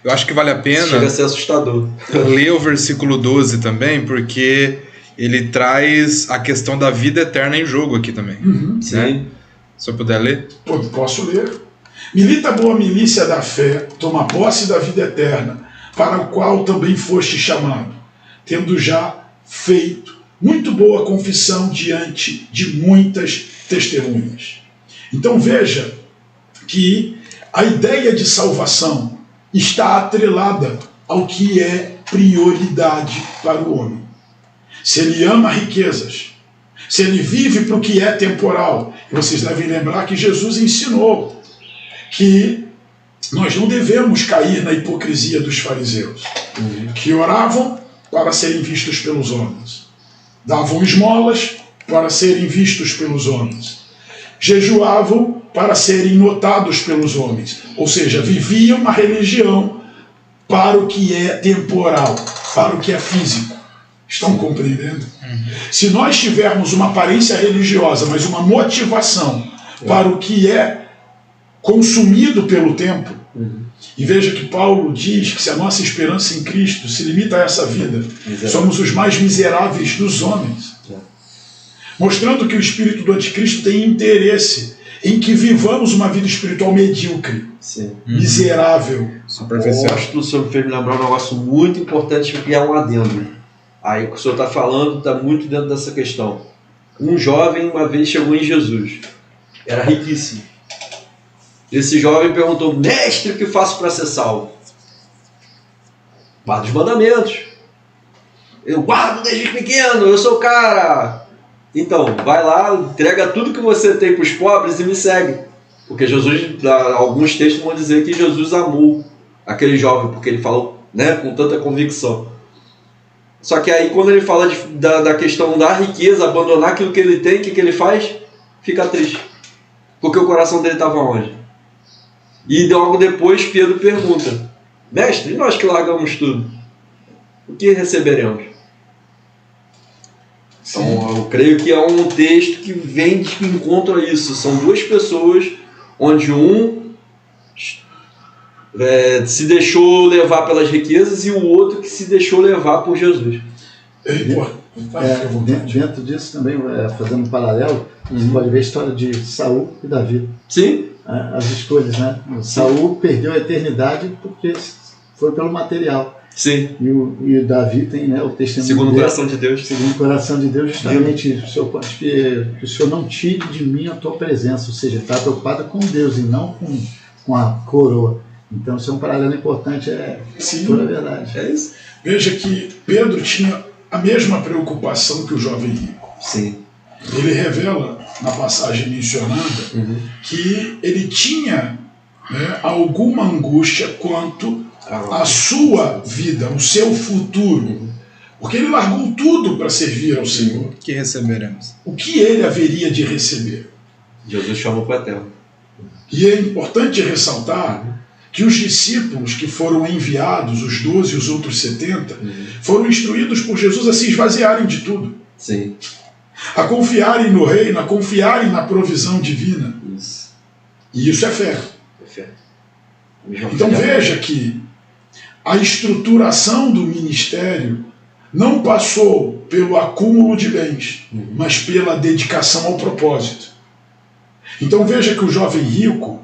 Eu acho que vale a pena chega a ser assustador ler o versículo 12 também, porque ele traz a questão da vida eterna em jogo aqui também. Uhum. Né? Se eu puder ler. Posso ler. Milita a boa milícia da fé, toma posse da vida eterna, para o qual também foste chamado, tendo já feito muito boa confissão diante de muitas testemunhas. Então veja que a ideia de salvação está atrelada ao que é prioridade para o homem. Se ele ama riquezas, se ele vive para o que é temporal, e vocês devem lembrar que Jesus ensinou que nós não devemos cair na hipocrisia dos fariseus, que oravam para serem vistos pelos homens, davam esmolas para serem vistos pelos homens, jejuavam para serem notados pelos homens, ou seja, viviam uma religião para o que é temporal, para o que é físico. Estão compreendendo? Se nós tivermos uma aparência religiosa, mas uma motivação para o que é consumido pelo tempo, e veja que Paulo diz que se a nossa esperança em Cristo se limita a essa vida, somos os mais miseráveis dos homens. Mostrando que o espírito do anticristo tem interesse em que vivamos uma vida espiritual medíocre, miserável. Eu acho que o senhor me fez lembrar um negócio muito importante, que é um adendo. Aí o que o senhor está falando está muito dentro dessa questão. Um jovem uma vez chegou em Jesus, era riquíssimo. Esse jovem perguntou: mestre, o que faço para ser salvo? Guarda os mandamentos. Eu guardo desde pequeno, eu sou o cara. Então, vai lá, entrega tudo que você tem para os pobres e me segue. Porque Jesus, alguns textos vão dizer que Jesus amou aquele jovem, porque ele falou, né, com tanta convicção. Só que aí quando ele fala da questão da riqueza, abandonar aquilo que ele tem, o que ele faz? Fica triste. Porque o coração dele estava onde? E logo depois Pedro pergunta: mestre, e nós que largamos tudo, o que receberemos? Então eu creio que é um texto que vem de encontro a isso. São duas pessoas onde um se deixou levar pelas riquezas e o outro que se deixou levar por Jesus. Dentro disso também, fazendo um paralelo, você pode ver a história de Saul e Davi. Sim. As escolhas, né? Saul perdeu a eternidade porque foi pelo material. Sim. E o Davi tem, né, o testemunho segundo o coração de Deus. Segundo o coração de Deus, justamente isso. Que o Senhor não tire de mim a tua presença. Ou seja, está preocupado com Deus e não com a coroa. Então, isso é um paralelo importante, toda a verdade. É isso. Veja que Pedro tinha a mesma preocupação que o jovem rico. Sim. Ele revela, na passagem mencionada, que ele tinha, né, alguma angústia quanto à sua vida, o seu futuro. Porque ele largou tudo para servir ao Senhor. O que receberemos? O que ele haveria de receber? Jesus chamou para a terra. E é importante ressaltar que os discípulos que foram enviados, os 12 e os outros 70, foram instruídos por Jesus a se esvaziarem de tudo. Sim. A confiarem no reino, a confiarem na provisão divina. Isso. E isso é fé. É fé. Então veja que a estruturação do ministério não passou pelo acúmulo de bens, mas pela dedicação ao propósito. Então veja que o jovem rico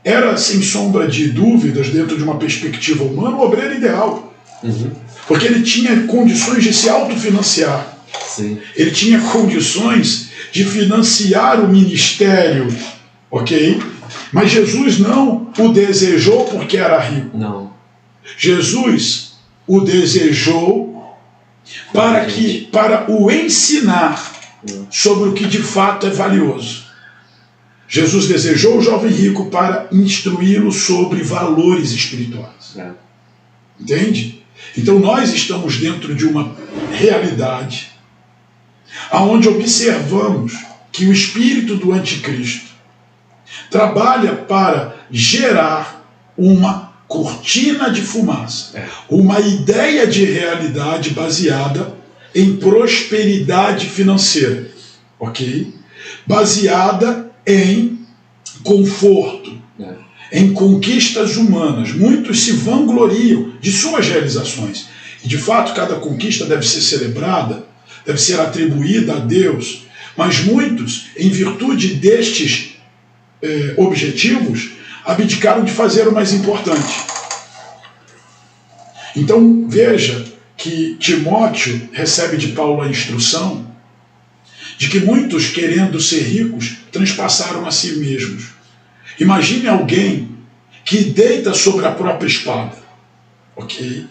era, sem sombra de dúvidas, dentro de uma perspectiva humana, o obreiro ideal. Porque ele tinha condições de se autofinanciar. Sim. Ele tinha condições de financiar o ministério, ok? Mas Jesus não o desejou porque era rico. Não. Jesus o desejou para o ensinar sobre o que de fato é valioso. Jesus desejou o jovem rico para instruí-lo sobre valores espirituais. Entende? Então nós estamos dentro de uma realidade onde observamos que o espírito do anticristo trabalha para gerar uma cortina de fumaça, uma ideia de realidade baseada em prosperidade financeira, ok? Baseada em conforto, em conquistas humanas. Muitos se vangloriam de suas realizações. E de fato, cada conquista deve ser celebrada, deve ser atribuída a Deus. Mas muitos, em virtude destes objetivos, abdicaram de fazer o mais importante. Então veja que Timóteo recebe de Paulo a instrução de que muitos, querendo ser ricos, transpassaram a si mesmos. Imagine alguém que deita sobre a própria espada, ok?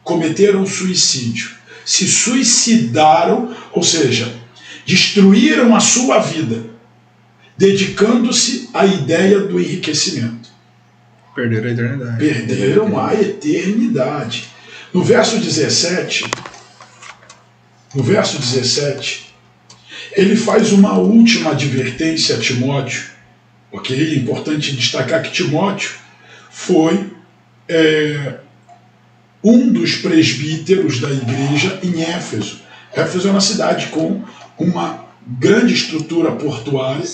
Cometeram suicídio, se suicidaram, ou seja, destruíram a sua vida, dedicando-se à ideia do enriquecimento. Perderam a eternidade. Perderam a eternidade. No verso 17, ele faz uma última advertência a Timóteo. Ok? É importante destacar que Timóteo foi um dos presbíteros da igreja em Éfeso. Éfeso é uma cidade com uma grande estrutura portuária,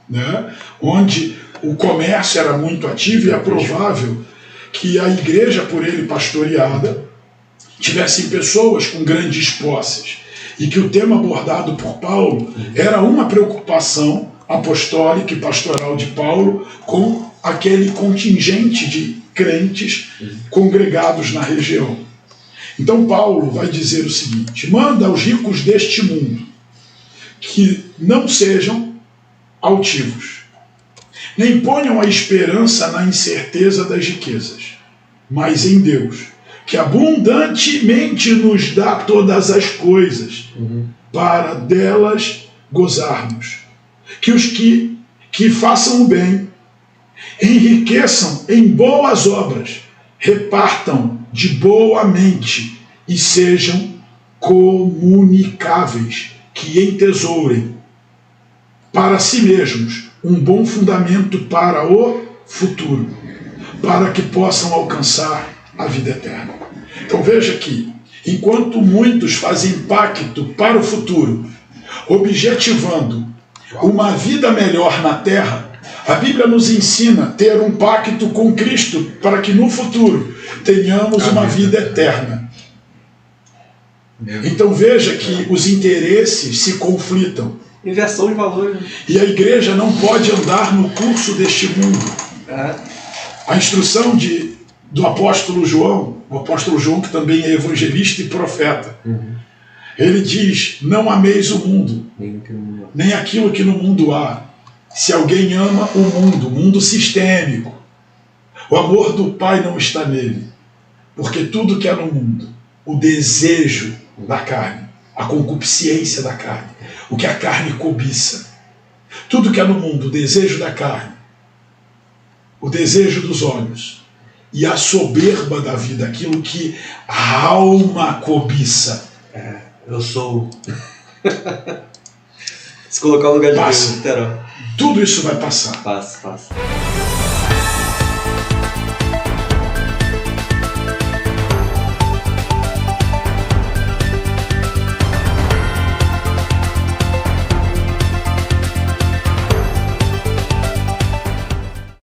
né, onde o comércio era muito ativo, e é provável que a igreja por ele pastoreada tivessem pessoas com grandes posses, e que o tema abordado por Paulo era uma preocupação apostólica e pastoral de Paulo com aquele contingente de crentes congregados na região. Então Paulo vai dizer o seguinte: manda aos ricos deste mundo que não sejam altivos, nem ponham a esperança na incerteza das riquezas, mas em Deus, que abundantemente nos dá todas as coisas, para delas gozarmos. Que os que façam o bem enriqueçam em boas obras, repartam de boa mente e sejam comunicáveis, que entesourem para si mesmos um bom fundamento para o futuro, para que possam alcançar a vida eterna. Então veja que, enquanto muitos fazem pacto para o futuro, objetivando uma vida melhor na terra, a Bíblia nos ensina a ter um pacto com Cristo para que no futuro tenhamos uma vida eterna. Então veja que os interesses se conflitam. Inversão de valores. E a igreja não pode andar no curso deste mundo. A instrução do apóstolo João, o apóstolo João que também é evangelista e profeta, ele diz: não ameis o mundo, nem aquilo que no mundo há. Se alguém ama o mundo sistêmico, o amor do Pai não está nele. Porque tudo que há no mundo, o desejo da carne, a concupiscência da carne, o que a carne cobiça, tudo que há no mundo, o desejo da carne, o desejo dos olhos e a soberba da vida, aquilo que a alma cobiça. Eu sou. Se colocar no lugar de Deus, terá. Tudo isso vai passar. Passa.